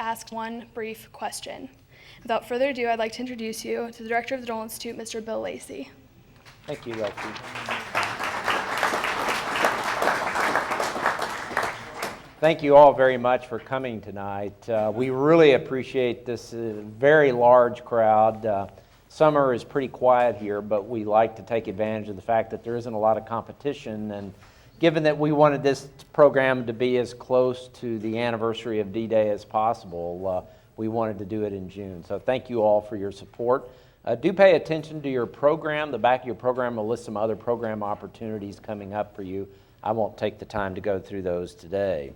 ask one brief question. Without further ado, I'd like to introduce you to the Director of the Dole Institute, Mr. Bill Lacey. Thank you, Lexi. Thank you all very much for coming tonight. We really appreciate this very large crowd. Summer is pretty quiet here, but we like to take advantage of the fact that there isn't a lot of competition, and given that we wanted this program to be as close to the anniversary of D-Day as possible, we wanted to do it in June. So thank you all for your support. Do pay attention to your program. The back of your program will list some other program opportunities coming up for you. I won't take the time to go through those today.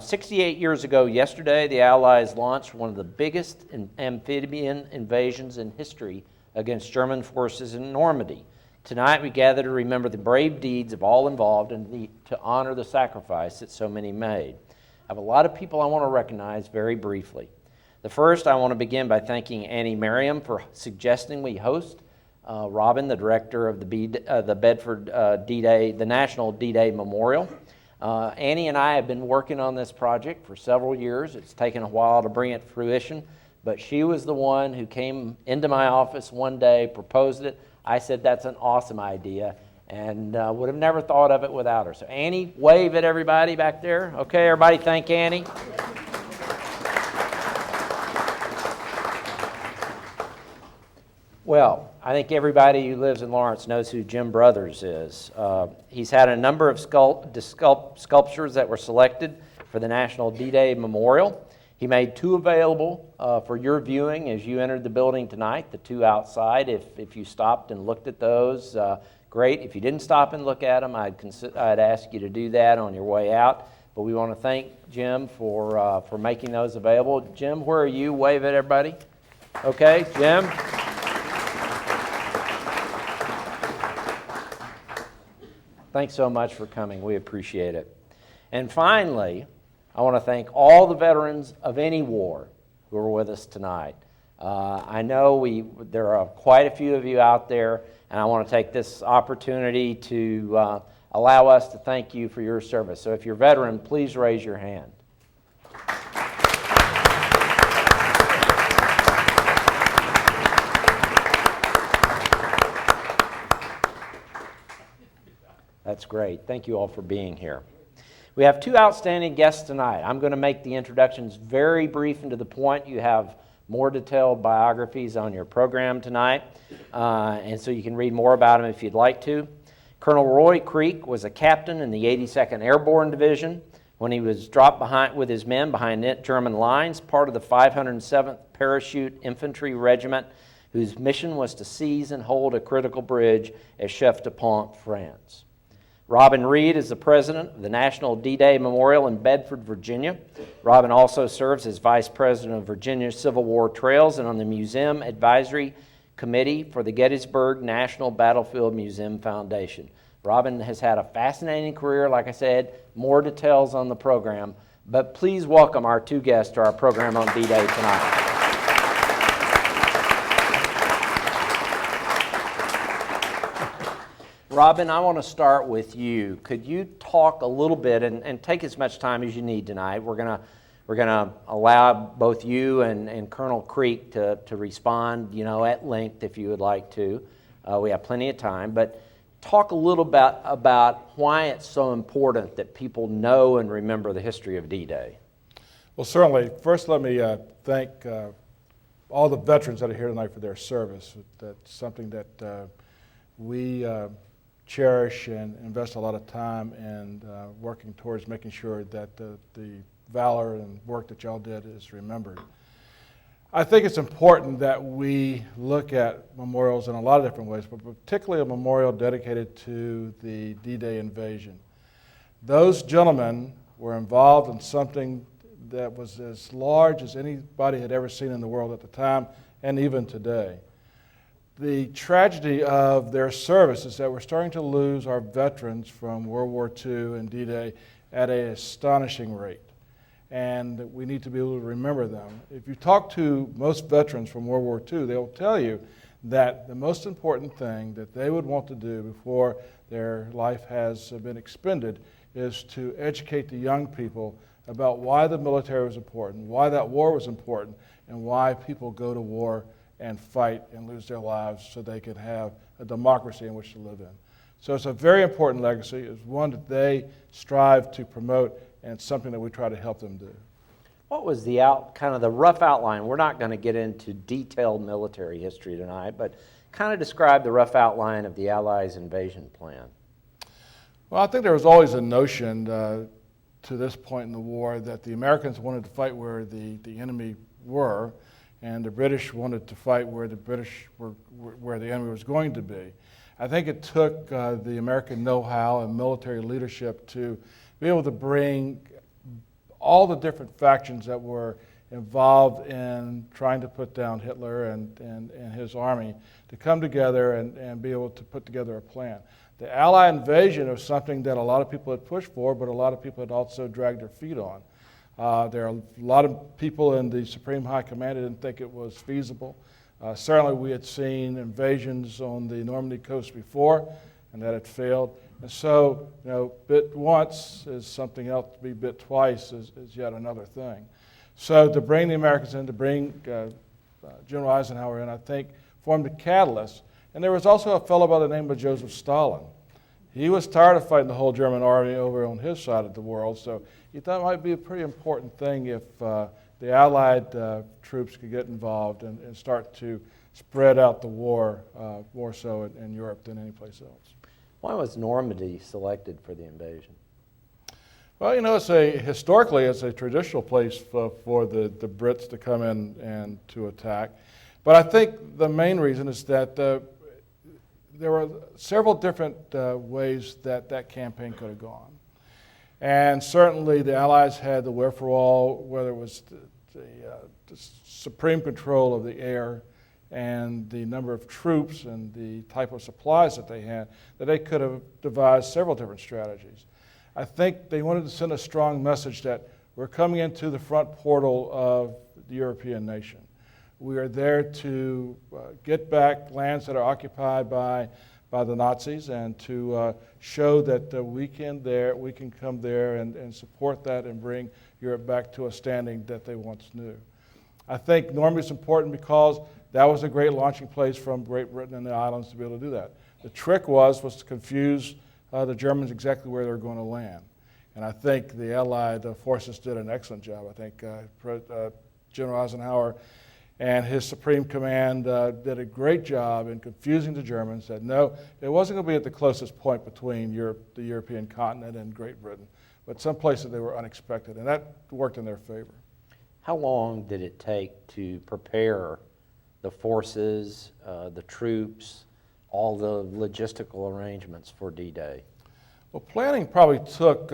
68 years ago yesterday, the Allies launched one of the biggest amphibian invasions in history against German forces in Normandy. Tonight we gather to remember the brave deeds of all involved and to honor the sacrifice that so many made. I have a lot of people I want to recognize very briefly. The first, I want to begin by thanking Annie Merriam for suggesting we host Robin, the director of the Bedford D-Day, the National D-Day Memorial. Annie and I have been working on this project for several years. It's taken a while to bring it to fruition, but she was the one who came into my office one day, proposed it. I said, that's an awesome idea, and would have never thought of it without her. So Annie, wave at everybody back there. Okay, everybody thank Annie. Well, I think everybody who lives in Lawrence knows who Jim Brothers is. He's had a number of sculptures that were selected for the National D-Day Memorial. He made two available for your viewing as you entered the building tonight, the two outside. If you stopped and looked at those, great. If you didn't stop and look at them, I'd ask you to do that on your way out. But we want to thank Jim for making those available. Jim, where are you? Wave at everybody. Okay, Jim. Thanks so much for coming. We appreciate it. And finally, I want to thank all the veterans of any war who are with us tonight. I know there are quite a few of you out there, and I want to take this opportunity to allow us to thank you for your service. So if you're a veteran, please raise your hand. That's great. Thank you all for being here. We have two outstanding guests tonight. I'm going to make the introductions very brief and to the point. You have more detailed biographies on your program tonight, and so you can read more about them if you'd like to. Colonel Roy Creek was a captain in the 82nd Airborne Division when he was dropped with his men behind German lines, part of the 507th Parachute Infantry Regiment, whose mission was to seize and hold a critical bridge at Chef de Pont, France. Robin Reed is the president of the National D-Day Memorial in Bedford, Virginia. Robin also serves as vice president of Virginia Civil War Trails and on the Museum Advisory Committee for the Gettysburg National Battlefield Museum Foundation. Robin has had a fascinating career, like I said, more details on the program, but please welcome our two guests to our program on D-Day tonight. Robin, I want to start with you. Could you talk a little bit and take as much time as you need tonight? We're gonna allow both you and Colonel Creek to respond, at length if you would like to. We have plenty of time, but talk a little bit about why it's so important that people know and remember the history of D-Day. Well, certainly. First, let me thank all the veterans that are here tonight for their service. That's something that we cherish and invest a lot of time in working towards making sure that the valor and work that y'all did is remembered. I think it's important that we look at memorials in a lot of different ways, but particularly a memorial dedicated to the D-Day invasion. Those gentlemen were involved in something that was as large as anybody had ever seen in the world at the time and even today. The tragedy of their service is that we're starting to lose our veterans from World War II and D-Day at an astonishing rate, and we need to be able to remember them. If you talk to most veterans from World War II, they'll tell you that the most important thing that they would want to do before their life has been expended is to educate the young people about why the military was important, why that war was important, and why people go to war and fight and lose their lives so they can have a democracy in which to live in. So it's a very important legacy. It's one that they strive to promote, and it's something that we try to help them do. What was the kind of the rough outline? We're not going to get into detailed military history tonight, but kind of describe the rough outline of the Allies' invasion plan. Well, I think there was always a notion to this point in the war that the Americans wanted to fight where the enemy were, and the British wanted to fight where where the enemy was going to be. I think it took the American know-how and military leadership to be able to bring all the different factions that were involved in trying to put down Hitler and his army to come together and be able to put together a plan. The Allied invasion was something that a lot of people had pushed for, but a lot of people had also dragged their feet on. There are a lot of people in the Supreme High Command that didn't think it was feasible. Certainly we had seen invasions on the Normandy coast before, and that had failed. And so, bit once is something else, to be bit twice is yet another thing. So to bring the Americans in, to bring General Eisenhower in, I think formed a catalyst. And there was also a fellow by the name of Joseph Stalin. He was tired of fighting the whole German army over on his side of the world, so he thought it might be a pretty important thing if the Allied troops could get involved and start to spread out the war more so in Europe than any place else. Why was Normandy selected for the invasion? Well, historically it's a traditional place for the Brits to come in and to attack. But I think the main reason is that there were several different ways that campaign could have gone. And certainly the Allies had the wherewithal, whether it was the supreme control of the air and the number of troops and the type of supplies that they could have devised several different strategies. I think they wanted to send a strong message that we're coming into the front portal of the European nation. We are there to get back lands that are occupied by the Nazis and to show that we can come there and support that and bring Europe back to a standing that they once knew. I think Normandy is important because that was a great launching place from Great Britain and the islands to be able to do that. The trick was to confuse the Germans exactly where they were going to land. And I think the Allied forces did an excellent job. I think General Eisenhower and his Supreme Command did a great job in confusing the Germans, that no, it wasn't going to be at the closest point between the European continent and Great Britain, but some places they were unexpected, and that worked in their favor. How long did it take to prepare the forces, the troops, all the logistical arrangements for D-Day? Well, planning probably took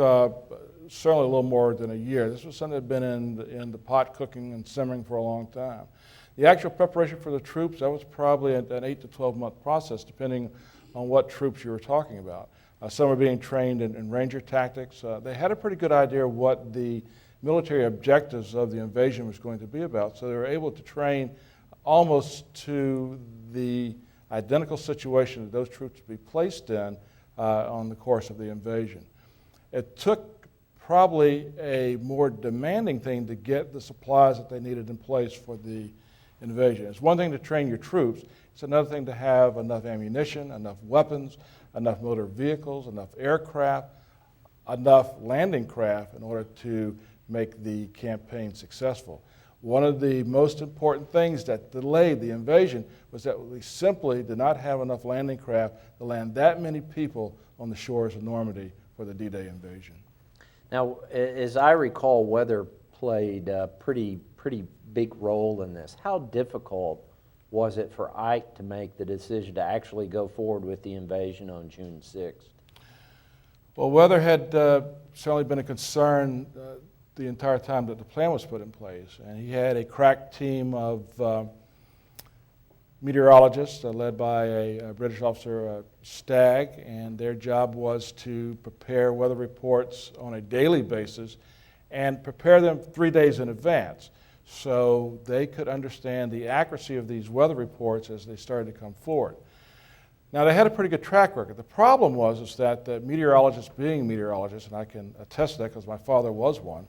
certainly a little more than a year. This was something that had been in the pot cooking and simmering for a long time. The actual preparation for the troops, that was probably an 8 to 12 month process, depending on what troops you were talking about. Some were being trained in ranger tactics. They had a pretty good idea what the military objectives of the invasion was going to be about, so they were able to train almost to the identical situation that those troops would be placed in on the course of the invasion. It took probably a more demanding thing to get the supplies that they needed in place for the invasion. It's one thing to train your troops. It's another thing to have enough ammunition, enough weapons, enough motor vehicles, enough aircraft, enough landing craft in order to make the campaign successful. One of the most important things that delayed the invasion was that we simply did not have enough landing craft to land that many people on the shores of Normandy for the D-Day invasion. Now, as I recall, weather played a pretty big role in this. How difficult was it for Ike to make the decision to actually go forward with the invasion on June 6th? Well, weather had certainly been a concern the entire time that the plan was put in place. And he had a crack team of meteorologists led by a British officer, Stagg, and their job was to prepare weather reports on a daily basis and prepare them 3 days in advance so they could understand the accuracy of these weather reports as they started to come forward. Now, they had a pretty good track record. The problem is that the meteorologists, being meteorologists, and I can attest to that because my father was one,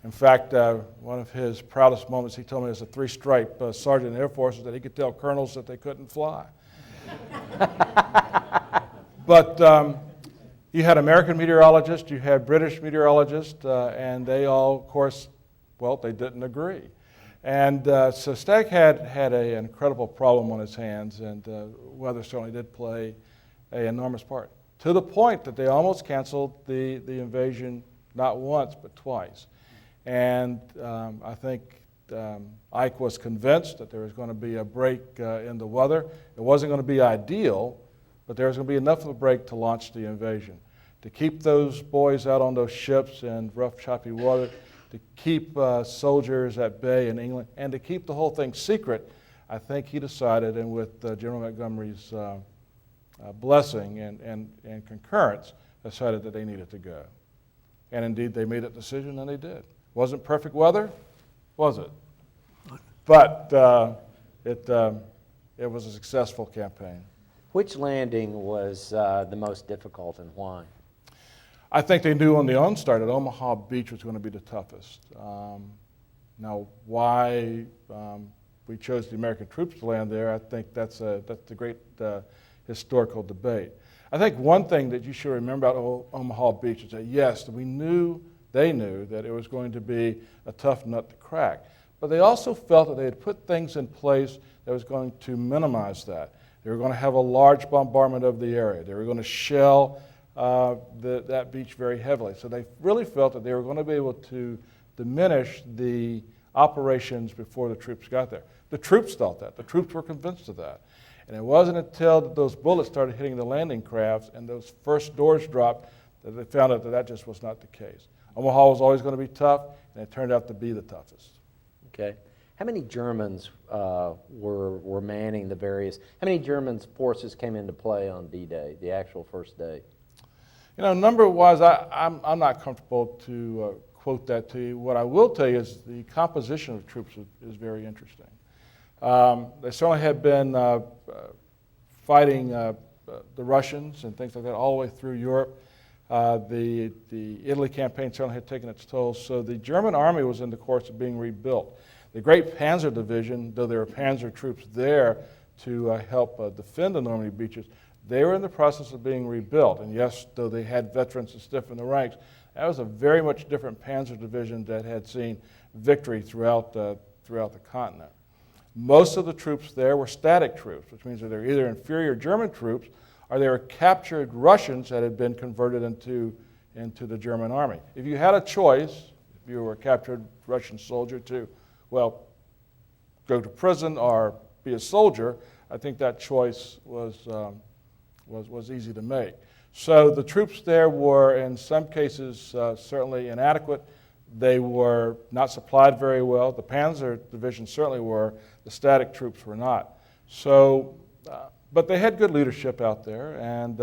In fact, one of his proudest moments, he told me as a three-stripe sergeant in the Air Force, that he could tell colonels that they couldn't fly. But you had American meteorologists, you had British meteorologists, and they all, of course, well, they didn't agree. And so Stagg had an incredible problem on his hands, and weather certainly did play an enormous part, to the point that they almost canceled the invasion not once but twice. And I think Ike was convinced that there was going to be a break in the weather. It wasn't going to be ideal, but there was going to be enough of a break to launch the invasion, to keep those boys out on those ships in rough, choppy water, to keep soldiers at bay in England, and to keep the whole thing secret. I think he decided, and with General Montgomery's blessing and concurrence, decided that they needed to go. And indeed, they made that decision, and they did. Wasn't perfect weather, was it? But it was a successful campaign. Which landing was the most difficult, and why? I think they knew on the onstart that Omaha Beach was going to be the toughest. Now, why we chose the American troops to land there, I think that's a great historical debate. I think one thing that you should remember about Omaha Beach is that, yes, they knew that it was going to be a tough nut to crack. But they also felt that they had put things in place that was going to minimize that. They were going to have a large bombardment of the area. They were going to shell that beach very heavily. So they really felt that they were going to be able to diminish the operations before the troops got there. The troops felt that. The troops were convinced of that. And it wasn't until those bullets started hitting the landing crafts and those first doors dropped that they found out that that just was not the case. Omaha was always going to be tough, and it turned out to be the toughest. Okay. How many Germans were manning the various, how many German forces came into play on D-Day, the actual first day? You know, number-wise, I'm not comfortable to quote that to you. What I will tell you is the composition of troops is very interesting. They certainly had been fighting the Russians and things like that all the way through Europe. The Italy campaign certainly had taken its toll, so the German army was in the course of being rebuilt. The Great Panzer Division, though there were Panzer troops there to help defend the Normandy beaches, they were in the process of being rebuilt. And yes, though they had veterans to stiffen the ranks, that was a very much different Panzer Division that had seen victory throughout the continent. Most of the troops there were static troops, which means that they're either inferior German troops or they were captured Russians that had been converted into the German army. If you had a choice, if you were a captured Russian soldier to, well, go to prison or be a soldier, I think that choice was easy to make. So the troops there were, in some cases, certainly inadequate. They were not supplied very well. The Panzer Division certainly were. The static troops were not. So, but they had good leadership out there, and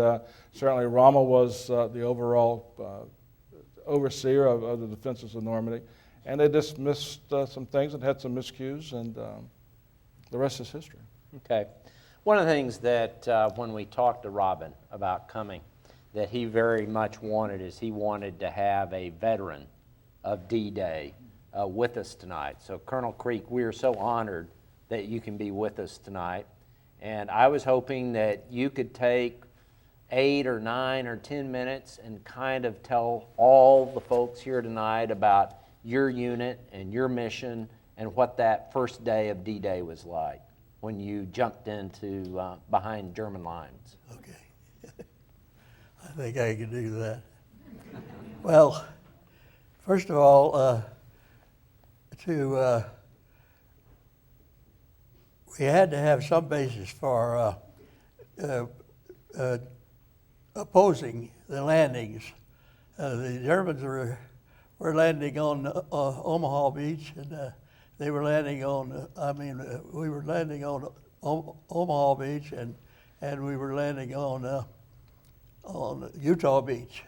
certainly Rommel was the overall overseer of the defenses of Normandy. And they dismissed some things and had some miscues, and the rest is history. Okay. One of the things that when we talked to Robin about coming, that he very much wanted is he wanted to have a veteran of D-Day with us tonight. So Colonel Creek, we are so honored that you can be with us tonight. And I was hoping that you could take 8 or 9 or 10 minutes and kind of tell all the folks here tonight about your unit and your mission and what that first day of D-Day was like when you jumped into behind German lines. Okay. I think I can do that. Well, first of all, we had to have some basis for opposing the landings. The Germans were landing on Omaha Beach, and they were landing on, we were landing on Omaha Beach, and we were landing on Utah Beach.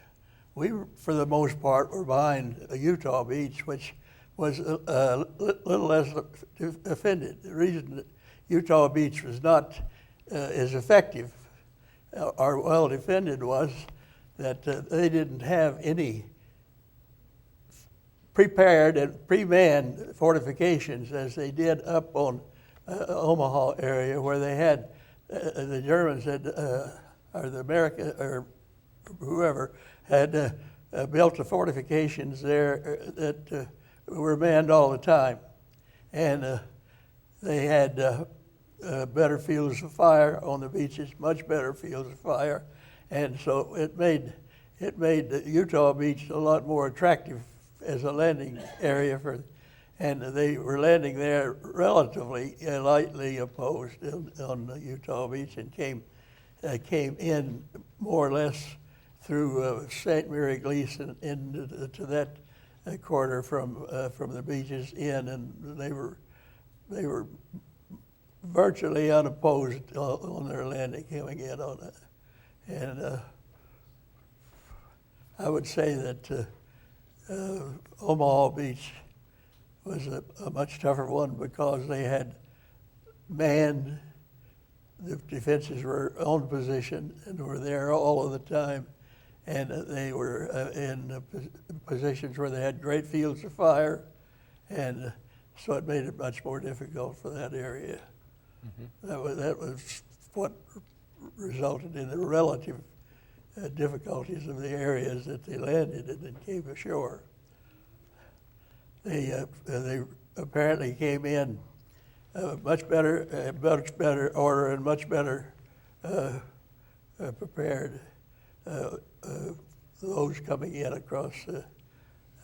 We, for the most part, were behind Utah Beach, which was a little less defended. The reason that Utah Beach was not as effective or well defended was that they didn't have any prepared and pre-manned fortifications as they did up on Omaha area, where they had the Germans had or the America or whoever had built the fortifications there that were manned all the time, and they had better fields of fire on the beaches, much better fields of fire, and so it made Utah Beach a lot more attractive as a landing area for, and they were landing there relatively lightly opposed on Utah Beach, and came in more or less through St. Mary Gleason into that quarter from the beaches in, and they were virtually unopposed on their landing coming in on it. And I would say that Omaha Beach was a much tougher one because they had manned, the defenses were on position and were there all of the time, and they were in positions where they had great fields of fire, and so it made it much more difficult for that area. Mm-hmm. That was what resulted in the relative difficulties of the areas that they landed in and came ashore. They apparently came in much better order and much better prepared. Those coming in across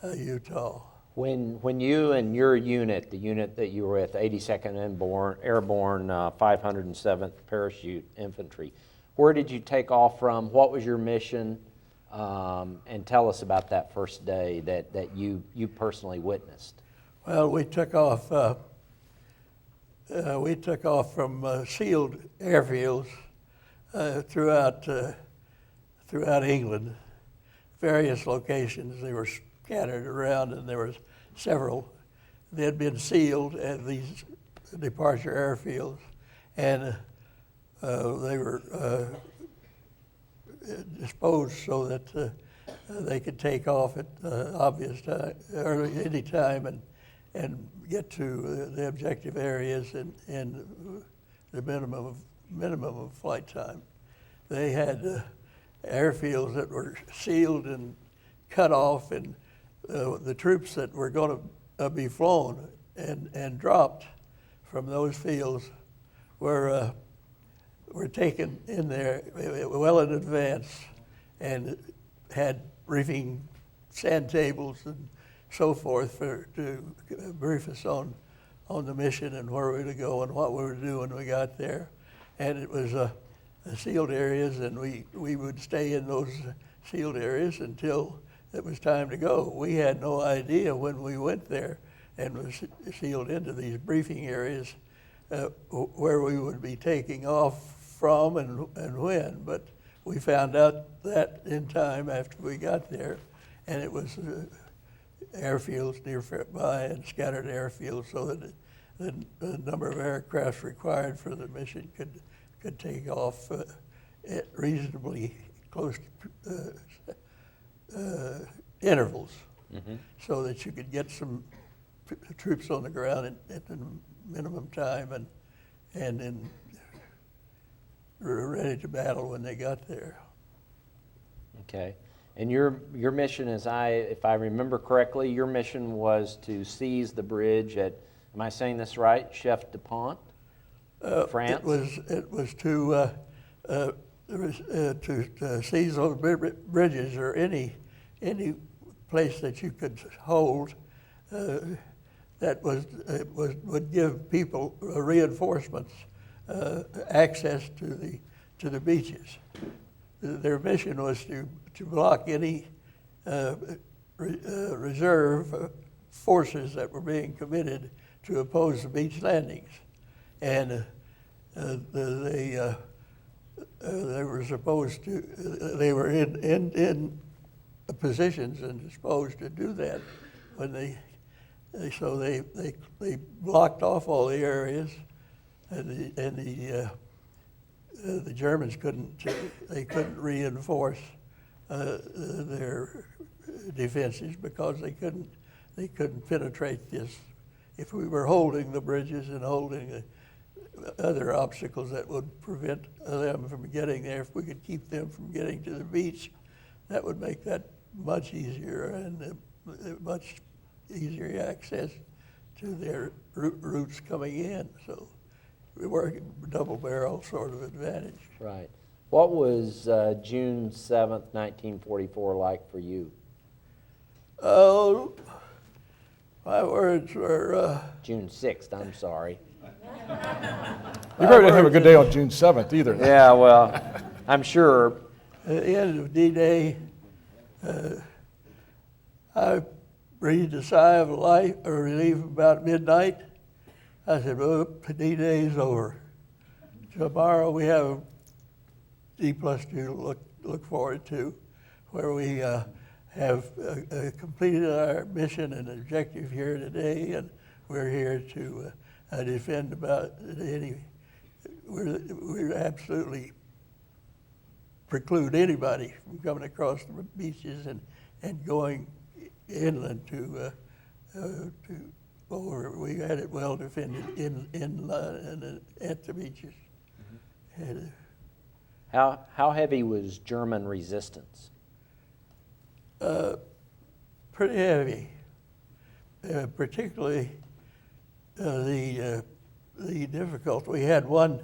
Utah. When you and your unit, the unit that you were with, 82nd Airborne 507th Parachute Infantry, where did you take off from? What was your mission? And tell us about that first day that you personally witnessed. Well, we took off from sealed airfields throughout England, various locations. They were scattered around, and there was several. They had been sealed at these departure airfields, and they were disposed so that they could take off at obvious time, or any time, and get to the objective areas in the minimum of flight time. They had airfields that were sealed and cut off, and the troops that were going to be flown and dropped from those fields were taken in there well in advance, and had briefing sand tables and so forth to brief us on the mission and where we were to go and what we were to do when we got there. And it was sealed areas, and we would stay in those sealed areas until it was time to go. We had no idea when we went there and was sealed into these briefing areas where we would be taking off from and when, but we found out that in time after we got there, and it was airfields nearby and scattered airfields, so that the number of aircraft required for the mission could take off at reasonably close intervals, mm-hmm. so that you could get some troops on the ground at the minimum time and then were ready to battle when they got there. Okay. And your mission, if I remember correctly, your mission was to seize the bridge at, am I saying this right, Chef de Pont, France? It was to seize those bridges, or any place that you could hold that would give people reinforcements access to the beaches. Their mission was to block any reserve forces that were being committed to oppose the beach landings, and they were supposed to. They were in positions and disposed to do that when they blocked off all the areas, and the Germans couldn't reinforce their defenses because they couldn't they couldn't penetrate this. If we were holding the bridges and holding other obstacles that would prevent them from getting there, if we could keep them from getting to the beach, that would make that much easier and much easier access to their routes coming in. So we were a double barrel sort of advantage. Right. What was June 7th, 1944 like for you? Oh, my words were... June 6th, I'm sorry. You probably didn't have a good day on June 7th either. Yeah, well, I'm sure. At the end of D-Day, I breathed a sigh of life or relief about midnight. I said, "Oh, D-Day's over. Tomorrow we have D+2 to look forward to, where we have completed our mission and objective here today, and we're here to defend about any. We absolutely preclude anybody from coming across the beaches and going inland to over. We had it well defended inland and at the beaches. And, How heavy was German resistance? pretty heavy, particularly the difficult. We had one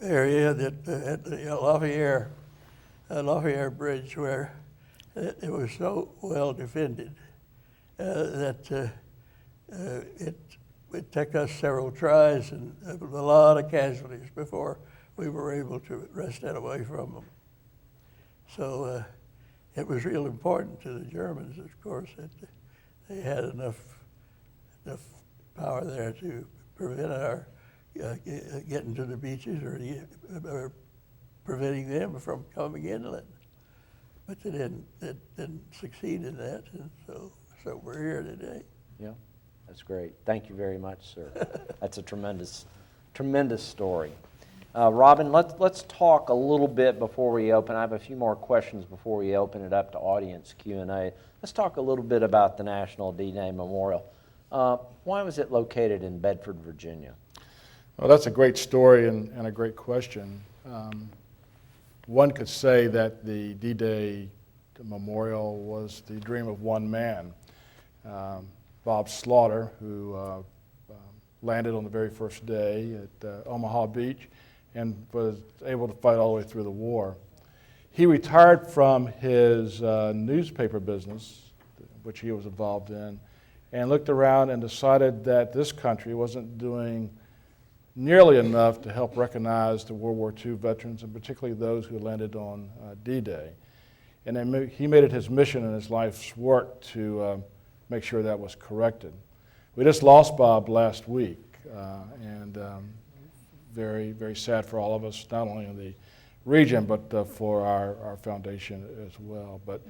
area that at the Lafayette Bridge where it was so well defended that it took us several tries and a lot of casualties before we were able to wrest that away from them. So it was real important to the Germans, of course, that they had enough power there to prevent our getting to the beaches or preventing them from coming inland. But they didn't succeed in that, and so we're here today. Yeah, that's great. Thank you very much, sir. That's a tremendous story. Robin, let's talk a little bit before we open. I have a few more questions before we open it up to audience Q&A. Let's talk a little bit about the National D-Day Memorial. Why was it located in Bedford, Virginia? Well, that's a great story and a great question. One could say that the D-Day Memorial was the dream of one man, Bob Slaughter, who landed on the very first day at Omaha Beach and was able to fight all the way through the war. He retired from his newspaper business, which he was involved in, and looked around and decided that this country wasn't doing nearly enough to help recognize the World War II veterans, and particularly those who landed on D-Day. And then he made it his mission and his life's work to make sure that was corrected. We just lost Bob last week, and very, very sad for all of us, not only in the region, but for our foundation as well. But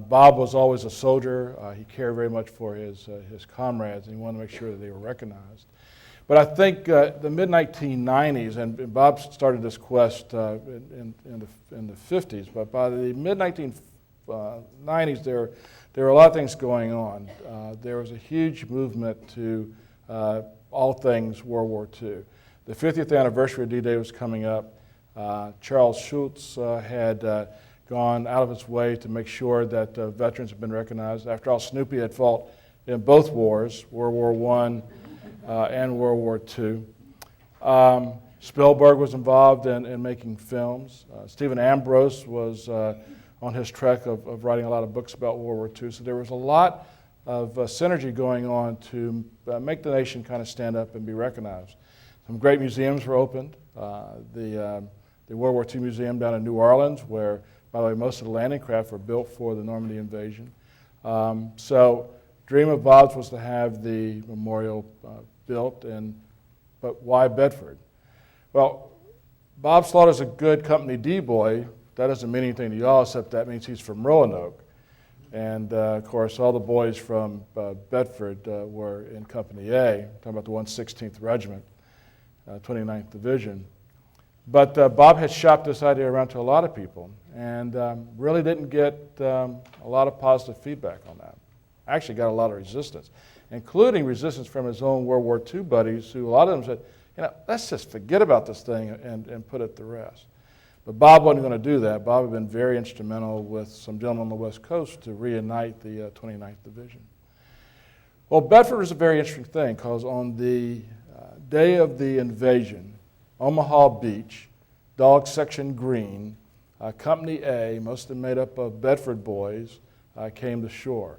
Bob was always a soldier. He cared very much for his comrades, and he wanted to make sure that they were recognized. But I think the mid-1990s, and Bob started this quest in the 50s, but by the mid-1990s, there were a lot of things going on. There was a huge movement to all things World War II. The 50th anniversary of D-Day was coming up. Charles Schulz had gone out of his way to make sure that veterans had been recognized. After all, Snoopy had fought in both wars, World War I and World War II. Spielberg was involved in making films. Stephen Ambrose was on his trek of writing a lot of books about World War II. So there was a lot of synergy going on to make the nation kind of stand up and be recognized. Some great museums were opened. The World War II Museum down in New Orleans, where, by the way, most of the landing craft were built for the Normandy invasion. So dream of Bob's was to have the memorial built, but why Bedford? Well, Bob Slaughter's a good Company D boy. That doesn't mean anything to y'all, except that means he's from Roanoke. And of course, all the boys from Bedford were in Company A, talking about the 116th Regiment, 29th Division. But Bob had shopped this idea around to a lot of people and really didn't get a lot of positive feedback on that. actually got a lot of resistance, including resistance from his own World War II buddies, who a lot of them said, let's just forget about this thing and put it to rest. But Bob wasn't going to do that. Bob had been very instrumental with some gentlemen on the West Coast to reunite the 29th Division. Well, Bedford was a very interesting thing because on the day of the invasion, Omaha Beach, Dog Section Green, Company A, most of them made up of Bedford boys, came to shore.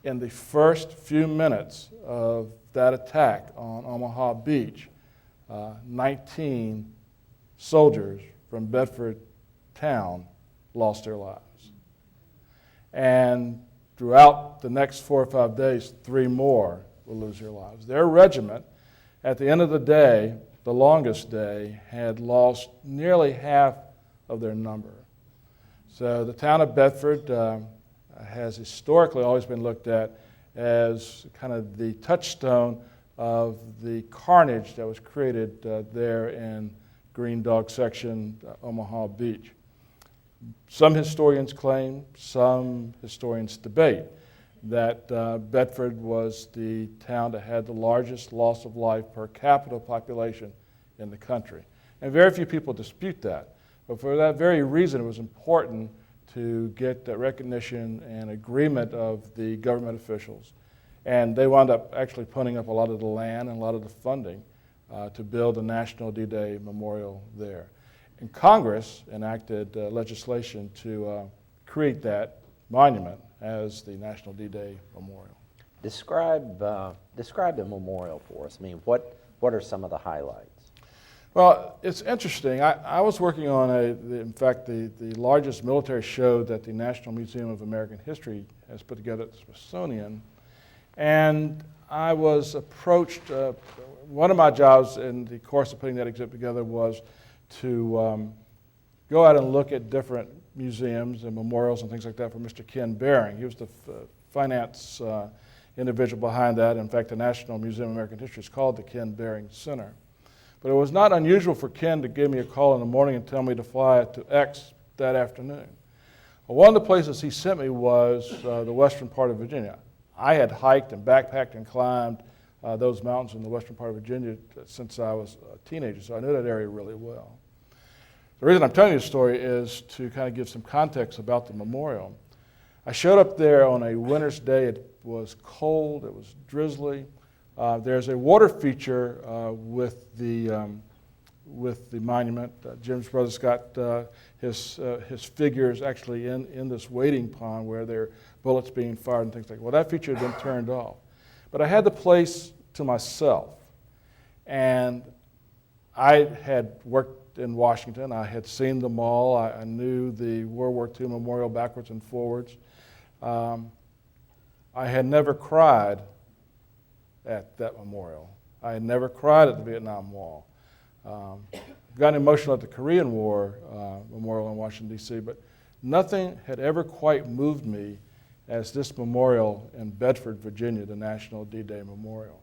In the first few minutes of that attack on Omaha Beach, 19 soldiers from Bedford town lost their lives. And throughout the next 4 or 5 days, 3 more will lose their lives. Their regiment, at the end of the day, the longest day, had lost nearly half of their number. So the town of Bedford has historically always been looked at as kind of the touchstone of the carnage that was created there in Green Dog Section, Omaha Beach. Some historians claim, some historians debate, that Bedford was the town that had the largest loss of life per capita population in the country. And very few people dispute that. But for that very reason, it was important to get that recognition and agreement of the government officials. And they wound up actually putting up a lot of the land and a lot of the funding to build a National D-Day memorial there. And Congress enacted legislation to create that monument as the National D-Day Memorial. Describe the memorial for us. I mean, what are some of the highlights? Well, it's interesting. I was working on, in fact, the largest military show that the National Museum of American History has put together at the Smithsonian. And I was approached, one of my jobs in the course of putting that exhibit together was to go out and look at different museums and memorials and things like that for Mr. Ken Behring. He was the finance individual behind that. In fact, the National Museum of American History is called the Ken Behring Center. But it was not unusual for Ken to give me a call in the morning and tell me to fly to X that afternoon. Well, one of the places he sent me was the western part of Virginia. I had hiked and backpacked and climbed those mountains in the western part of Virginia since I was a teenager, so I knew that area really well. The reason I'm telling you the story is to kind of give some context about the memorial. I showed up there on a winter's day. It was cold, it was drizzly. There's a water feature with the monument. Jim's brother's got his figures actually in this wading pond where there are bullets being fired and things like that. Well, that feature had been turned off. But I had the place to myself. And I had worked in Washington. I had seen the mall. I knew the World War II memorial backwards and forwards. I had never cried at that memorial. I had never cried at the Vietnam Wall. Got emotional at the Korean War memorial in Washington, D.C., but nothing had ever quite moved me as this memorial in Bedford, Virginia, the National D-Day Memorial.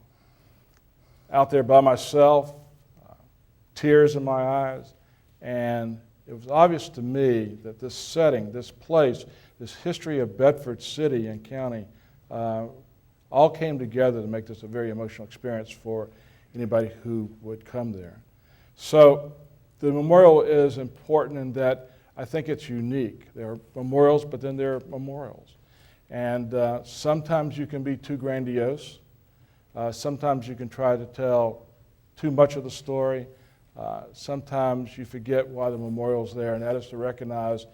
Out there by myself, tears in my eyes, and it was obvious to me that this setting, this place, this history of Bedford City and County all came together to make this a very emotional experience for anybody who would come there. So the memorial is important in that I think it's unique. There are memorials, but then there are memorials. And sometimes you can be too grandiose. Sometimes you can try to tell too much of the story. Sometimes you forget why the memorial's there, and that is to recognize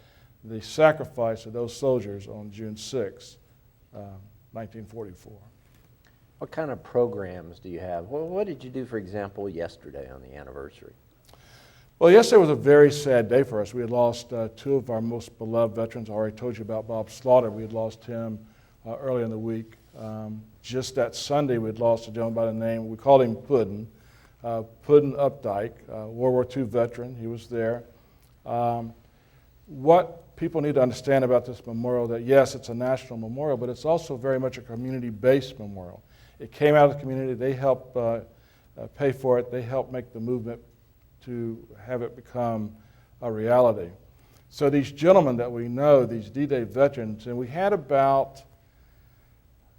the sacrifice of those soldiers on June 6, 1944. What kind of programs do you have? Well, what did you do, for example, yesterday on the anniversary? Well, yesterday was a very sad day for us. We had lost 2 of our most beloved veterans. I already told you about Bob Slaughter. We had lost him early in the week. Just that Sunday, we had lost a gentleman by the name, we called him Puddin Updike, World War II veteran. He was there. What people need to understand about this memorial, that yes, it's a national memorial, but it's also very much a community-based memorial. It came out of the community. They helped pay for it. They helped make the movement to have it become a reality. So these gentlemen that we know, these D-Day veterans, and we had about,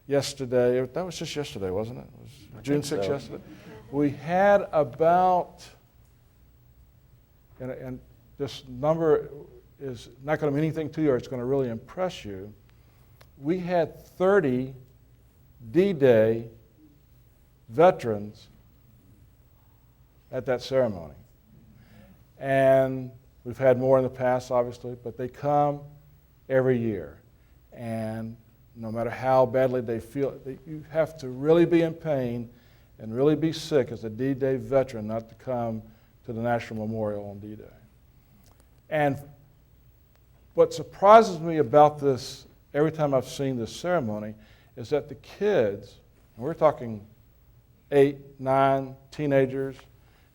yesterday. That was just yesterday, wasn't it? It was June 6th so. yesterday. We had about, and this number is not going to mean anything to you, or it's going to really impress you. We had 30 D-Day veterans at that ceremony. And we've had more in the past, obviously, but they come every year. And no matter how badly they feel, you have to really be in pain and really be sick as a D-Day veteran not to come to the National Memorial on D-Day. And what surprises me about this, every time I've seen this ceremony, is that the kids, and we're talking 8, 9 teenagers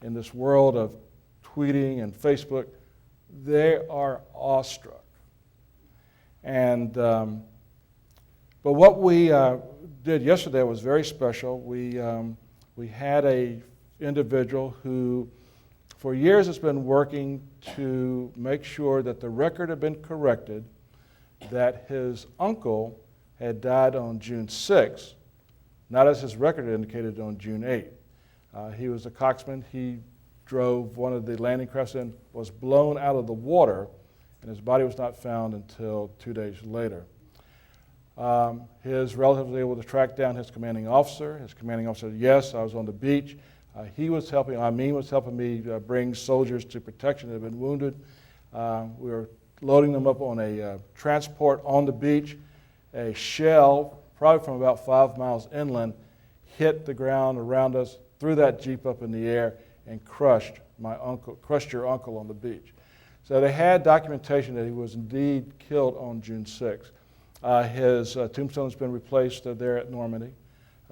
in this world of tweeting and Facebook, they are awestruck. And but what we did yesterday was very special. We had a individual who, for years, has been working to make sure that the record had been corrected, that his uncle had died on June 6th, not as his record indicated on June 8th. He was a coxswain. He drove one of the landing crafts in, was blown out of the water, and his body was not found until 2 days later. His relative was able to track down his commanding officer. His commanding officer said, yes, I was on the beach. He was helping, Amin was helping me bring soldiers to protection that had been wounded. We were loading them up on a transport on the beach. A shell, probably from about 5 miles inland, hit the ground around us, threw that Jeep up in the air, and crushed your uncle on the beach. So they had documentation that he was indeed killed on June 6th. His tombstone has been replaced there at Normandy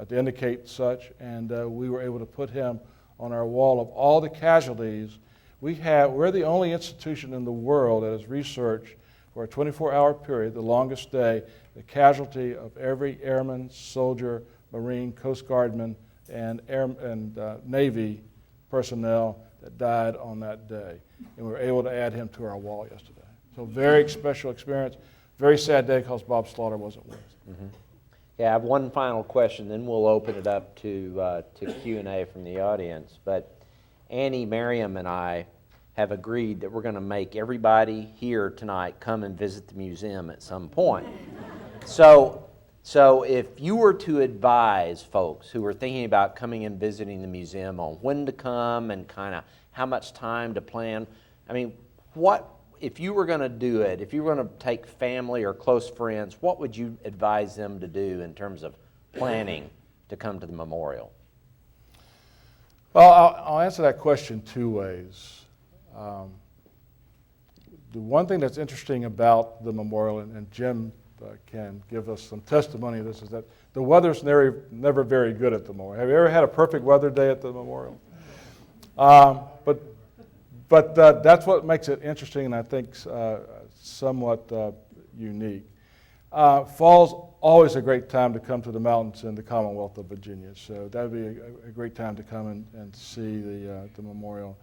to indicate such, and we were able to put him on our wall of all the casualties. We're the only institution in the world that has researched for a 24-hour period, the longest day, the casualty of every airman, soldier, Marine, Coast Guardman, and Navy personnel that died on that day. And we were able to add him to our wall yesterday. So very special experience. Very sad day because Bob Slaughter wasn't with us. Mm-hmm. Yeah, I have one final question, then we'll open it up to Q&A from the audience. But Annie, Miriam, and I have agreed that we're going to make everybody here tonight come and visit the museum at some point. So if you were to advise folks who are thinking about coming and visiting the museum on when to come and kind of how much time to plan, I mean, if you were going to do it, if you were going to take family or close friends, what would you advise them to do in terms of planning to come to the memorial? Well, I'll answer that question two ways. The one thing that's interesting about the memorial, and Jim can give us some testimony of this, is that the weather's never very good at the memorial. Have you ever had a perfect weather day at the memorial? But that's what makes it interesting, and I think somewhat unique. Fall's always a great time to come to the mountains in the Commonwealth of Virginia, so that would be a great time to come and see the memorial.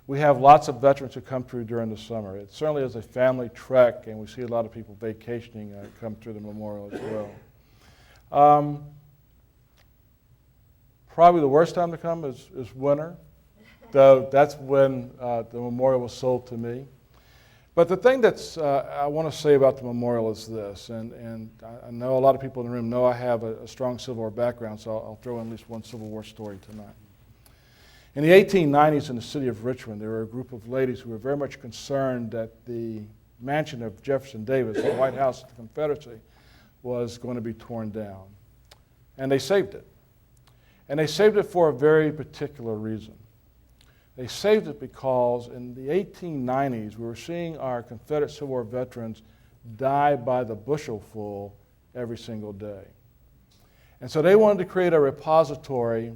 We have lots of veterans who come through during the summer. It certainly is a family trek, and we see a lot of people vacationing come through the memorial as well. Probably the worst time to come is winter, though that's when the memorial was sold to me. But the thing that's I want to say about the memorial is this, and I know a lot of people in the room know I have a strong Civil War background, so I'll throw in at least one Civil War story tonight. In the 1890s in the city of Richmond, there were a group of ladies who were very much concerned that the mansion of Jefferson Davis, the White House of the Confederacy, was going to be torn down. And they saved it. And they saved it for a very particular reason. They saved it because in the 1890s, we were seeing our Confederate Civil War veterans die by the bushelful every single day. And so they wanted to create a repository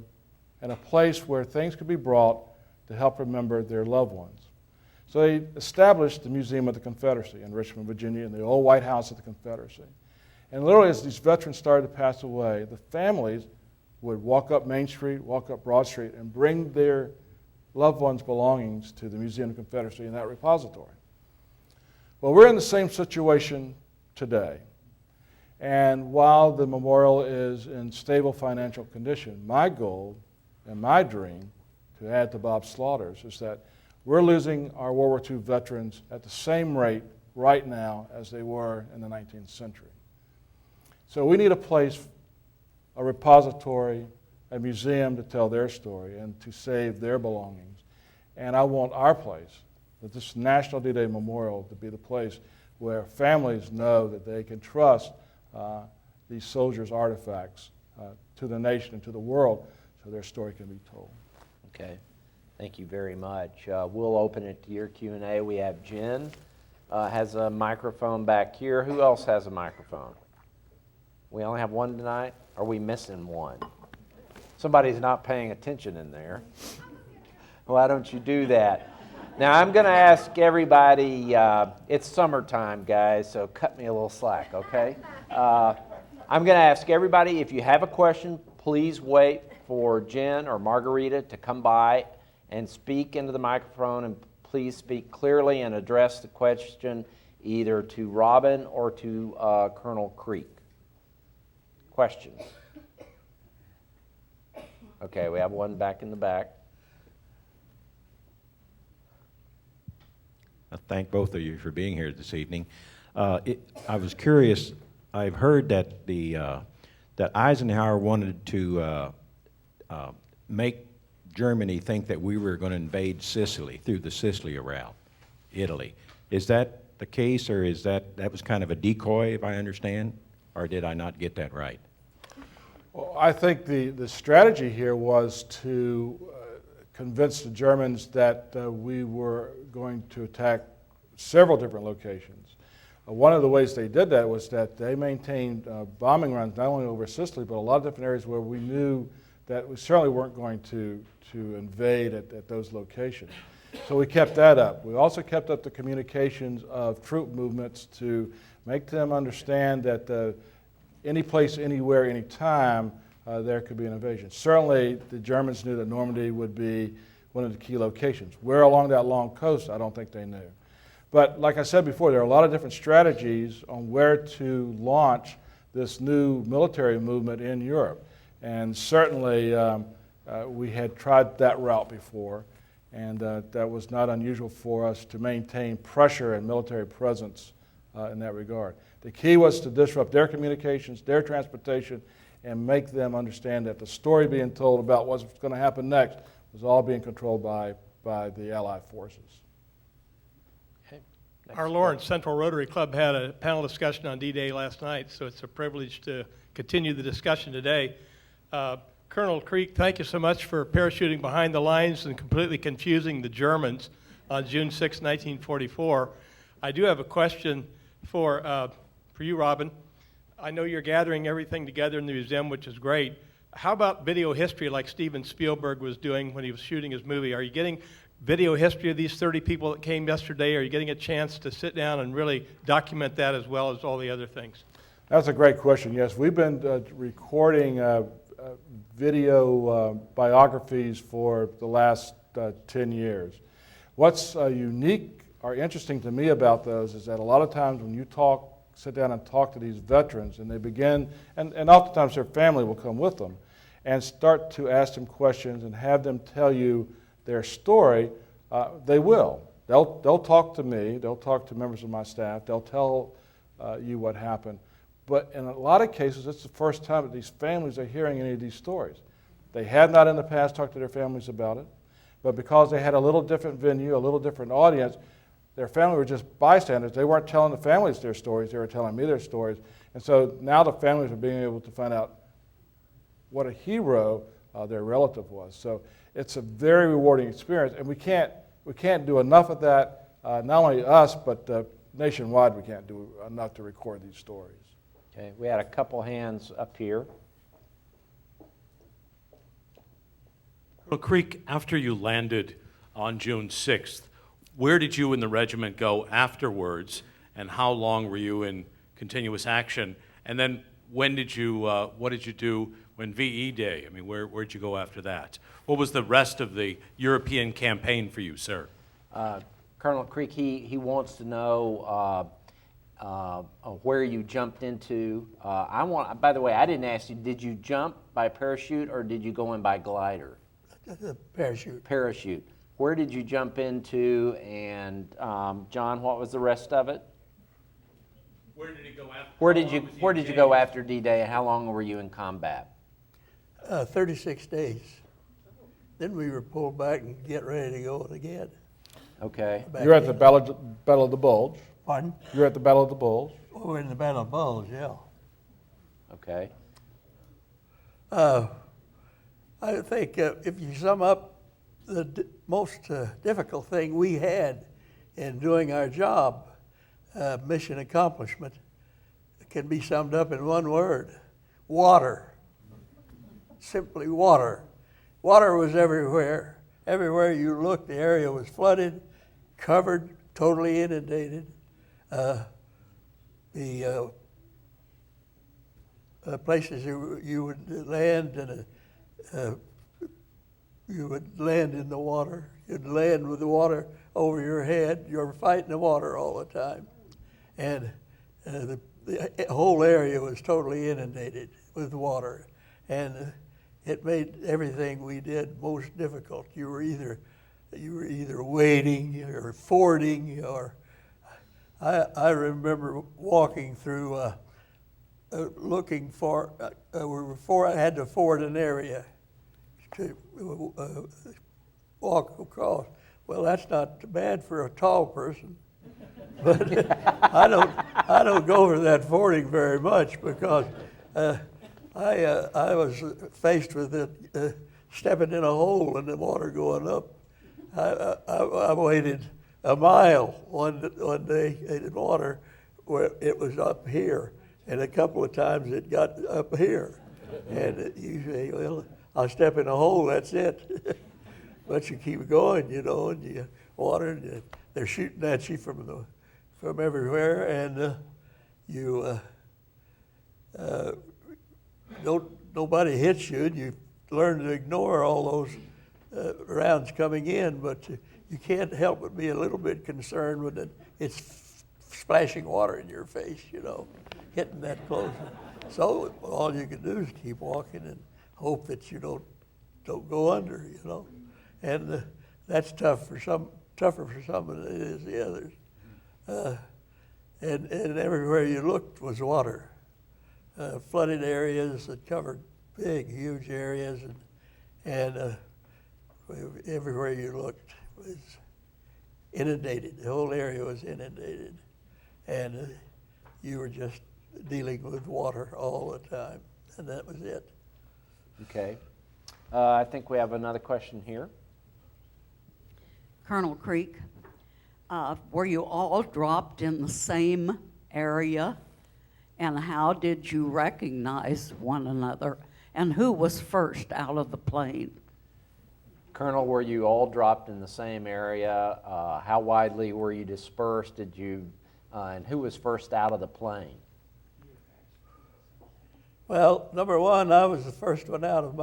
and a place where things could be brought to help remember their loved ones. So they established the Museum of the Confederacy in Richmond, Virginia, in the old White House of the Confederacy. And literally, as these veterans started to pass away, the families would walk up Main Street, walk up Broad Street, and bring their loved ones' belongings to the Museum of the Confederacy in that repository. Well, we're in the same situation today. And while the memorial is in stable financial condition, my goal and my dream, to add to Bob Slaughter's, is that we're losing our World War II veterans at the same rate right now as they were in the 19th century. So we need a place, a repository, a museum to tell their story and to save their belongings. And I want our place, that this National D-Day Memorial, to be the place where families know that they can trust these soldiers' artifacts to the nation and to the world so their story can be told. Okay, thank you very much. We'll open it to your Q&A. We have Jen has a microphone back here. Who else has a microphone? We only have one tonight? Are we missing one? Somebody's not paying attention in there. Why don't you do that? Now, I'm going to ask everybody, it's summertime, guys, so cut me a little slack, okay? I'm going to ask everybody, if you have a question, please wait for Jen or Margarita to come by and speak into the microphone, and please speak clearly and address the question either to Robin or to Colonel Creek. Questions? Okay, we have one back in the back. I thank both of you for being here this evening. I was curious. I've heard that that Eisenhower wanted to make Germany think that we were going to invade Sicily through the Sicily route, Italy. Is that the case, or is that was kind of a decoy, if I understand, or did I not get that right? Well, I think the strategy here was to convince the Germans that we were going to attack several different locations. One of the ways they did that was that they maintained bombing runs not only over Sicily, but a lot of different areas where we knew that we certainly weren't going to invade at those locations. So we kept that up. We also kept up the communications of troop movements to make them understand that any place, anywhere, any time, there could be an invasion. Certainly, the Germans knew that Normandy would be one of the key locations. Where along that long coast, I don't think they knew. But like I said before, there are a lot of different strategies on where to launch this new military movement in Europe. And certainly, we had tried that route before, and that was not unusual for us to maintain pressure and military presence in that regard. The key was to disrupt their communications, their transportation, and make them understand that the story being told about what's going to happen next was all being controlled by the Allied forces. Okay. Our Lawrence Central Rotary Club had a panel discussion on D-Day last night, so it's a privilege to continue the discussion today. Colonel Creek, thank you so much for parachuting behind the lines and completely confusing the Germans on June 6, 1944. I do have a question for you, Robin. I know you're gathering everything together in the museum, which is great. How about video history like Steven Spielberg was doing when he was shooting his movie? Are you getting video history of these 30 people that came yesterday? Are you getting a chance to sit down and really document that as well as all the other things? That's a great question. Yes, we've been recording video biographies for the last 10 years. What's unique or interesting to me about those is that a lot of times when you sit down and talk to these veterans, and they begin, and oftentimes their family will come with them, and start to ask them questions and have them tell you their story, they will. They'll talk to me, they'll talk to members of my staff, they'll tell you what happened. But in a lot of cases, it's the first time that these families are hearing any of these stories. They had not in the past talked to their families about it, but because they had a little different venue, a little different audience, their family were just bystanders. They weren't telling the families their stories, they were telling me their stories. And so now the families are being able to find out what a hero their relative was. So it's a very rewarding experience, and we can't do enough of that, not only us, but nationwide we can't do enough to record these stories. Okay, we had a couple hands up here. Colonel Creek, after you landed on June 6th, where did you and the regiment go afterwards, and how long were you in continuous action? And then when did you, what did you do when VE Day? I mean, where'd you go after that? What was the rest of the European campaign for you, sir? Colonel Creek, he wants to know where you jumped into. By the way, I didn't ask you, did you jump by parachute or did you go in by glider? The parachute. Parachute. Where did you jump into, and John, what was the rest of it? Where did it go after? Where did you go after D-Day, and how long were you in combat? 36 days. Then we were pulled back and get ready to go again. Okay. Back You're at the in. Battle of the Bulge. Pardon? You're at the Battle of the Bulge. Oh, we're in the Battle of Bulge, yeah. Okay. I think if you sum up the most difficult thing we had in doing our job, mission accomplishment, can be summed up in one word: water. Simply water. Water was everywhere. Everywhere you looked, the area was flooded, covered, totally inundated. The places you would land you would land in the water. You'd land with the water over your head. You're fighting the water all the time. And the whole area was totally inundated with water. And it made everything we did most difficult. You were either wading or fording, or I remember walking through looking for I had to ford an area to walk across. Well, that's not bad for a tall person, but I don't go for that fording very much, because I was faced with it stepping in a hole and the water going up. I waited a mile one day in water where it was up here, and a couple of times it got up here. And you say, well, I'll step in a hole, that's it. But you keep going, and you water, and they're shooting at you from everywhere, and nobody hits you, and you learn to ignore all those rounds coming in, but you can't help but be a little bit concerned when it's splashing water in your face, hitting that close. So all you can do is keep walking and hope that you don't go under, and that's tougher for some than it is the others. And everywhere you looked was water. Flooded areas that covered big, huge areas, and everywhere you looked was inundated. The whole area was inundated, and you were just dealing with water all the time, and that was it. Okay. I think we have another question here. Colonel Creek, were you all dropped in the same area? And how did you recognize one another? And who was first out of the plane? Colonel, were you all dropped in the same area? How widely were you dispersed? And who was first out of the plane? Well, number one, I was the first one out of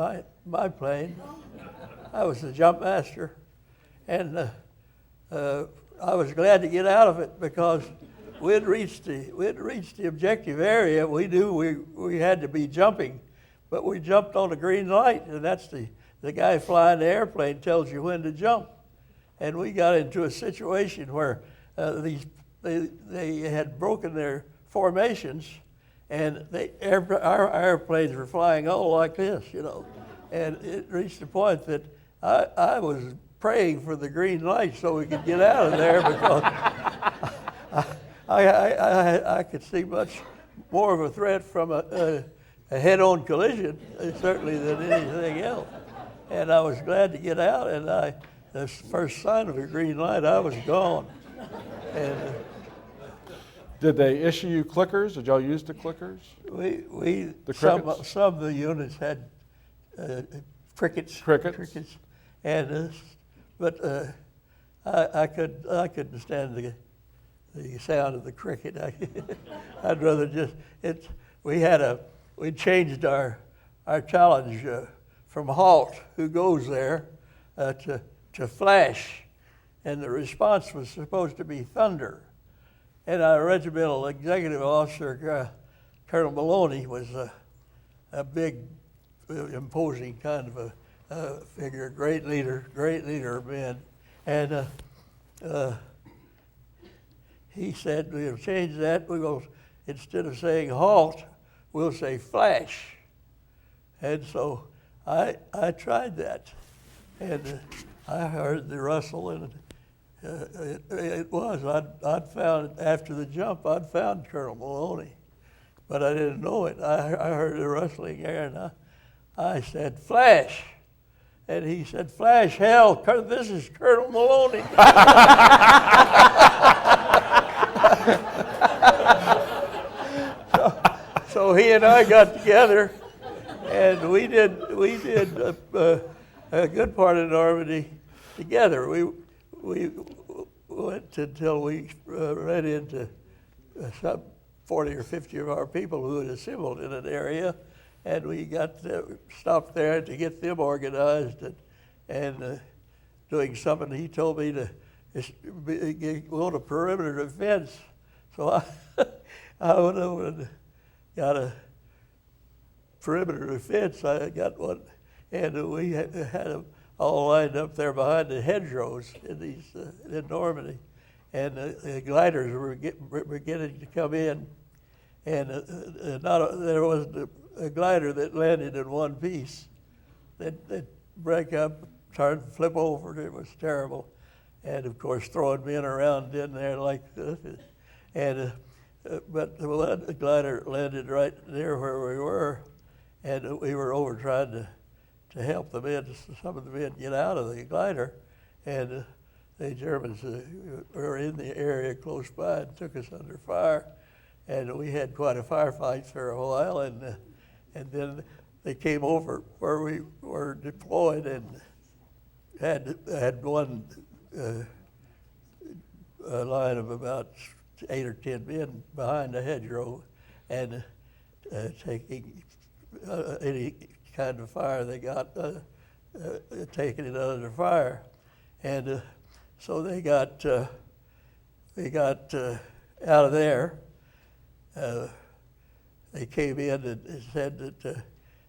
my plane. I was the jump master, and I was glad to get out of it, because we'd reached the objective area. We knew we had to be jumping, but we jumped on a green light, and that's the guy flying the airplane tells you when to jump. And we got into a situation where they had broken their formations, and our airplanes were flying all like this, And it reached the point that I was praying for the green light so we could get out of there, because I could see much more of a threat from a head-on collision, certainly, than anything else. And I was glad to get out, and the first sign of a green light, I was gone. And Did they issue you clickers? Did y'all use the clickers? Some of the units had crickets. And but I couldn't stand the sound of the cricket. I'd rather we changed our challenge from halt, who goes there, to flash, and the response was supposed to be thunder. And our regimental executive officer, Colonel Maloney, was a big, imposing kind of a figure, great leader of men. And he said, we'll change that. We will, instead of saying halt, we'll say flash. And so I tried that. And I heard the rustle, and it was. I'd found, after the jump, I'd found Colonel Maloney. But I didn't know it. I heard the rustling there, and I said, flash. And he said, flash, hell, this is Colonel Maloney. So he and I got together, and we did a good part of Normandy together. We went until we ran into some 40 or 50 of our people who had assembled in an area, and we got stopped there to get them organized and doing something. He told me to go to perimeter defense. So I went over and got a perimeter defense. I got one, and we had them all lined up there behind the hedgerows in Normandy, and the gliders were beginning to come in, and there was a glider that landed in one piece that break up, turn, flip over. It was terrible, and of course throwing men around in there like this, and. But the glider landed right near where we were, and we were over trying to help the men, some of the men get out of the glider, and the Germans were in the area close by and took us under fire, and we had quite a firefight for a while, and then they came over where we were deployed and had one line of about 8 or 10 men behind the hedgerow, and taking any kind of fire they got, taking it under fire, and so they got out of there. They came in and said that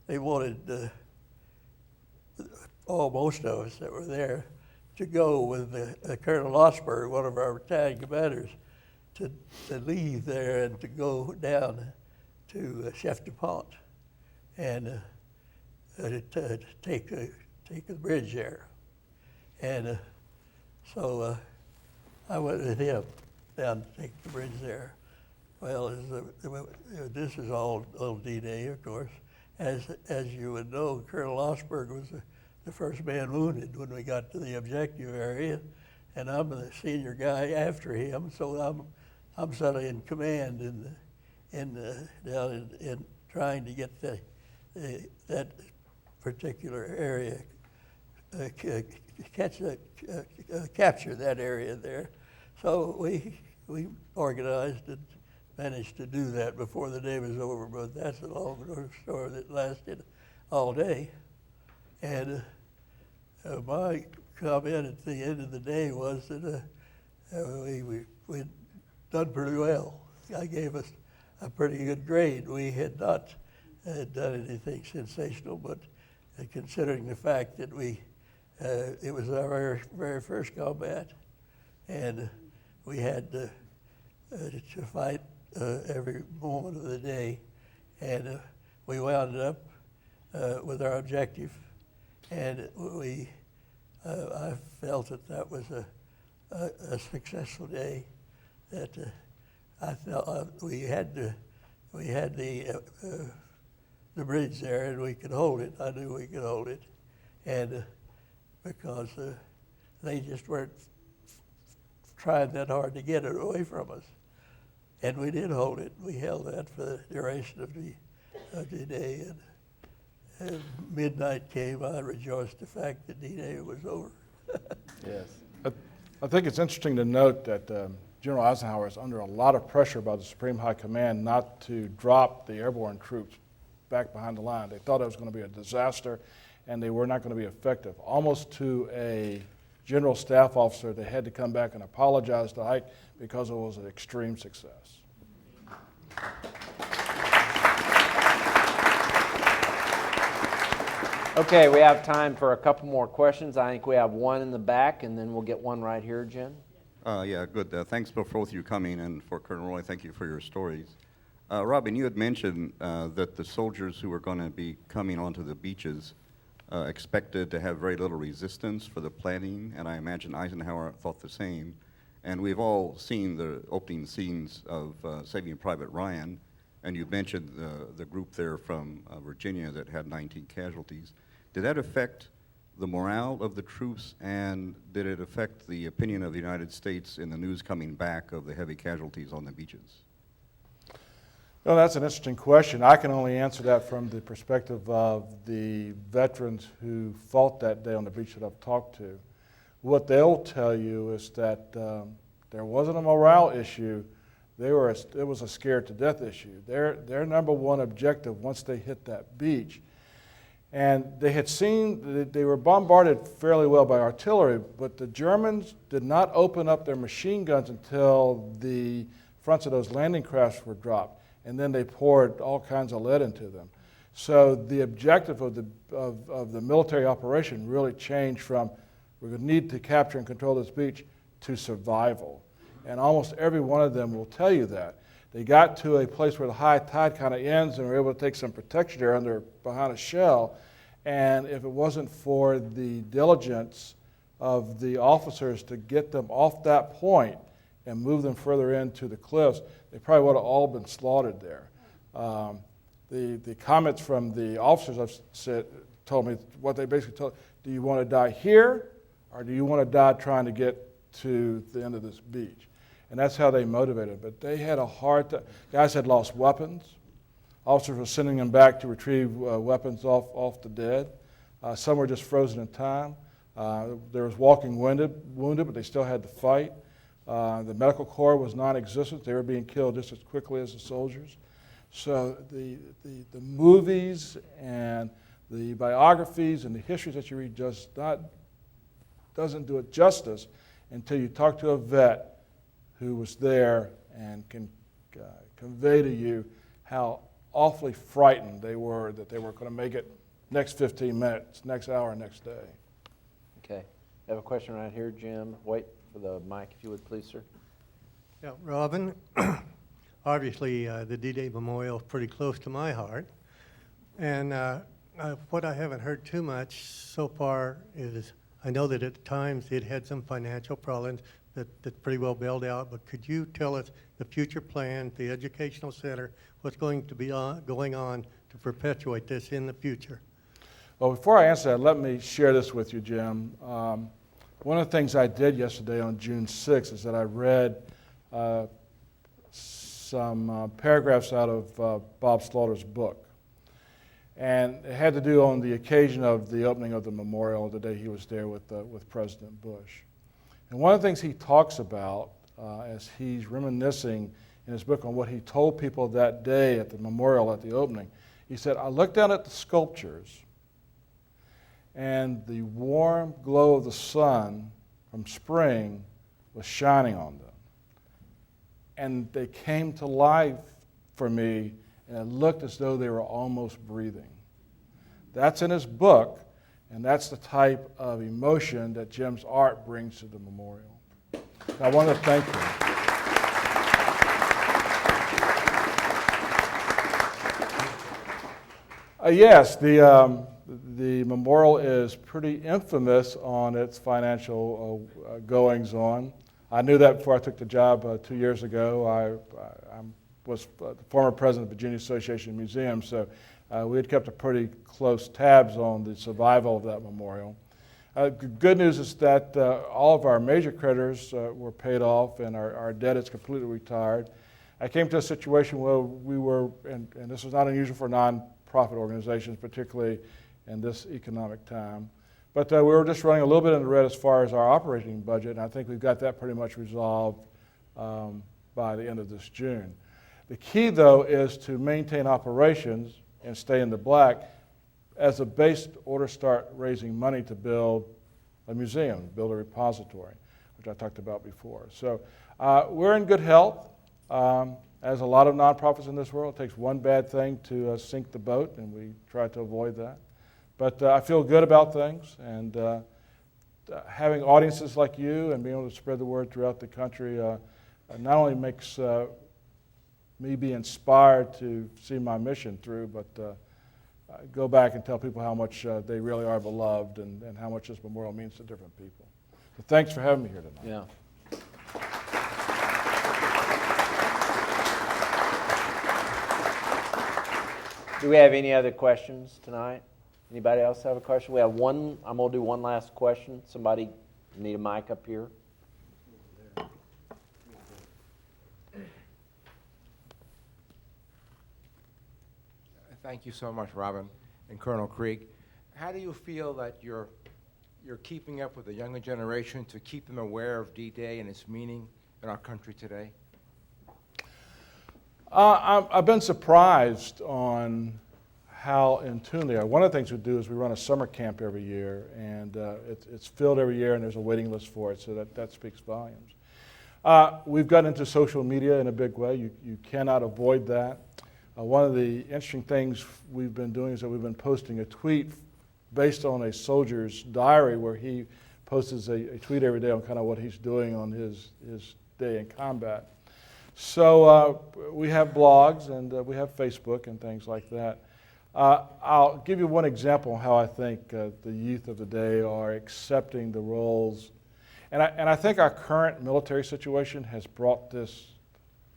they wanted most of us that were there to go with Colonel Osberg, one of our battalion commanders, to leave there and to go down to Chef DuPont and to take the bridge there. And so I went with him down to take the bridge there. Well, this is all D-Day, of course. As you would know, Colonel Osberg was the first man wounded when we got to the objective area, and I'm the senior guy after him, so I'm suddenly in command down in trying to get that particular area, capture that area there. So we organized and managed to do that before the day was over, but that's a long story that lasted all day. And my comment at the end of the day was that we'd done pretty well. I gave us a pretty good grade. We had not done anything sensational, but considering the fact that it was our very, very first combat, and we had to fight every moment of the day, and we wound up with our objective, and I felt that was a successful day. That I felt we had the bridge there, and we could hold it. I knew we could hold it, and because they just weren't trying that hard to get it away from us, and we did hold it. We held that for the duration of the day, and midnight came. I rejoiced the fact that D-Day was over. Yes. I think it's interesting to note that General Eisenhower is under a lot of pressure by the Supreme High Command not to drop the airborne troops back behind the line. They thought it was going to be a disaster, and they were not going to be effective, almost to a general staff officer, they had to come back and apologize to Ike because it was an extreme success. Okay, we have time for a couple more questions. I think we have one in the back, and then we'll get one right here, Jen. Yeah, good. Thanks for both of you coming, and for Colonel Roy, thank you for your stories. Robin, you had mentioned that the soldiers who were going to be coming onto the beaches expected to have very little resistance for the planning, and I imagine Eisenhower thought the same. And we've all seen the opening scenes of Saving Private Ryan, and you mentioned the group there from Virginia that had 19 casualties. Did that affect the morale of the troops, and did it affect the opinion of the United States in the news coming back of the heavy casualties on the beaches? Well, that's an interesting question. I can only answer that from the perspective of the veterans who fought that day on the beach that I've talked to. What they'll tell you is that there wasn't a morale issue. It was a scared to death issue. Their number one objective once they hit that beach, and they had seen, they were bombarded fairly well by artillery, but the Germans did not open up their machine guns until the fronts of those landing crafts were dropped, and then they poured all kinds of lead into them. So the objective of the military operation really changed from we're going to need to capture and control this beach to survival. And almost every one of them will tell you that. They got to a place where the high tide kind of ends and were able to take some protection there behind a shell. And if it wasn't for the diligence of the officers to get them off that point and move them further into the cliffs, they probably would have all been slaughtered there. The comments from the officers told me what they basically told, do you want to die here or do you want to die trying to get to the end of this beach? And that's how they motivated. But they had a hard time. Guys had lost weapons. Officers were sending them back to retrieve weapons off the dead. Some were just frozen in time. There was walking wounded, but they still had to fight. The medical corps was non-existent. They were being killed just as quickly as the soldiers. So the movies and the biographies and the histories that you read just doesn't do it justice until you talk to a vet who was there and can convey to you how awfully frightened they were that they weren't going to make it next 15 minutes, next hour, next day. Okay. I have a question right here, Jim. Wait for the mic, if you would, please, sir. Yeah, Robin, obviously the D-Day Memorial is pretty close to my heart. And what I haven't heard too much so far is I know that at times it had some financial problems that's pretty well bailed out, but could you tell us the future plan, the educational center, what's going to be going on to perpetuate this in the future? Well, before I answer that, let me share this with you, Jim. One of the things I did yesterday on June 6th is that I read some paragraphs out of Bob Slaughter's book. And it had to do on the occasion of the opening of the memorial, the day he was there with President Bush. And one of the things he talks about as he's reminiscing in his book on what he told people that day at the memorial at the opening, he said, I looked down at the sculptures and the warm glow of the sun from spring was shining on them. And they came to life for me, and it looked as though they were almost breathing. That's in his book, and that's the type of emotion that Jim's art brings to the memorial. And I want to thank him. Yes, the memorial is pretty infamous on its financial goings-on. I knew that before I took the job 2 years ago. I was the former president of the Virginia Association of Museums, so we had kept a pretty close tabs on the survival of that memorial. Good news is that all of our major creditors were paid off and our debt is completely retired. I came to a situation where we were, and this was not unusual for nonprofit organizations, particularly in this economic time, but we were just running a little bit in the red as far as our operating budget, and I think we've got that pretty much resolved by the end of this June. The key, though, is to maintain operations and stay in the black as a base order start raising money to build a museum, build a repository, which I talked about before. So we're in good health. As a lot of nonprofits in this world, it takes one bad thing to sink the boat, and we try to avoid that. But I feel good about things, and having audiences like you and being able to spread the word throughout the country not only makes me be inspired to see my mission through, but go back and tell people how much they really are beloved and how much this memorial means to different people. So thanks for having me here tonight. Yeah. Do we have any other questions tonight? Anybody else have a question? We have one. I'm going to do one last question. Somebody need a mic up here? Thank you so much, Robin and Colonel Creek. How do you feel that you're keeping up with the younger generation to keep them aware of D-Day and its meaning in our country today? I've been surprised on how in tune they are. One of the things we do is we run a summer camp every year, and it's filled every year, and there's a waiting list for it, so that speaks volumes. We've gotten into social media in a big way. You cannot avoid that. One of the interesting things we've been doing is that we've been posting a tweet based on a soldier's diary, where he posts a tweet every day on kind of what he's doing on his day in combat. So we have blogs, and we have Facebook and things like that. I'll give you one example of how I think the youth of the day are accepting the roles. And I think our current military situation has brought this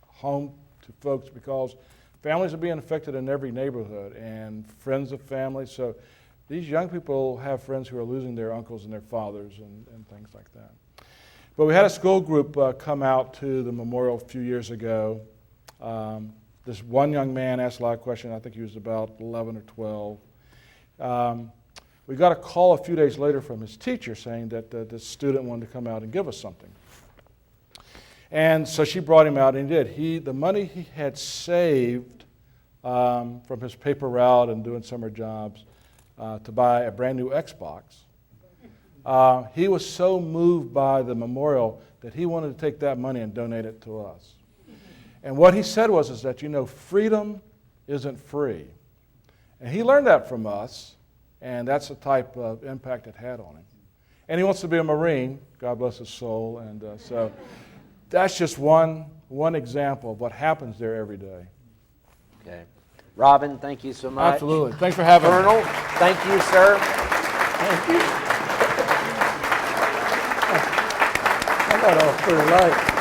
home to folks, because families are being affected in every neighborhood, and friends of families. So these young people have friends who are losing their uncles and their fathers and things like that. But we had a school group come out to the memorial a few years ago. This one young man asked a lot of questions. I think he was about 11 or 12. We got a call a few days later from his teacher saying that the student wanted to come out and give us something. And so she brought him out, and he did. The money he had saved from his paper route and doing summer jobs to buy a brand new Xbox, he was so moved by the memorial that he wanted to take that money and donate it to us. And what he said was that, freedom isn't free. And he learned that from us, and that's the type of impact it had on him. And he wants to be a Marine, God bless his soul, and so that's just one example of what happens there every day. Okay. Robin, thank you so much. Absolutely. Thanks for having me. Colonel, thank you, sir. I got off pretty light.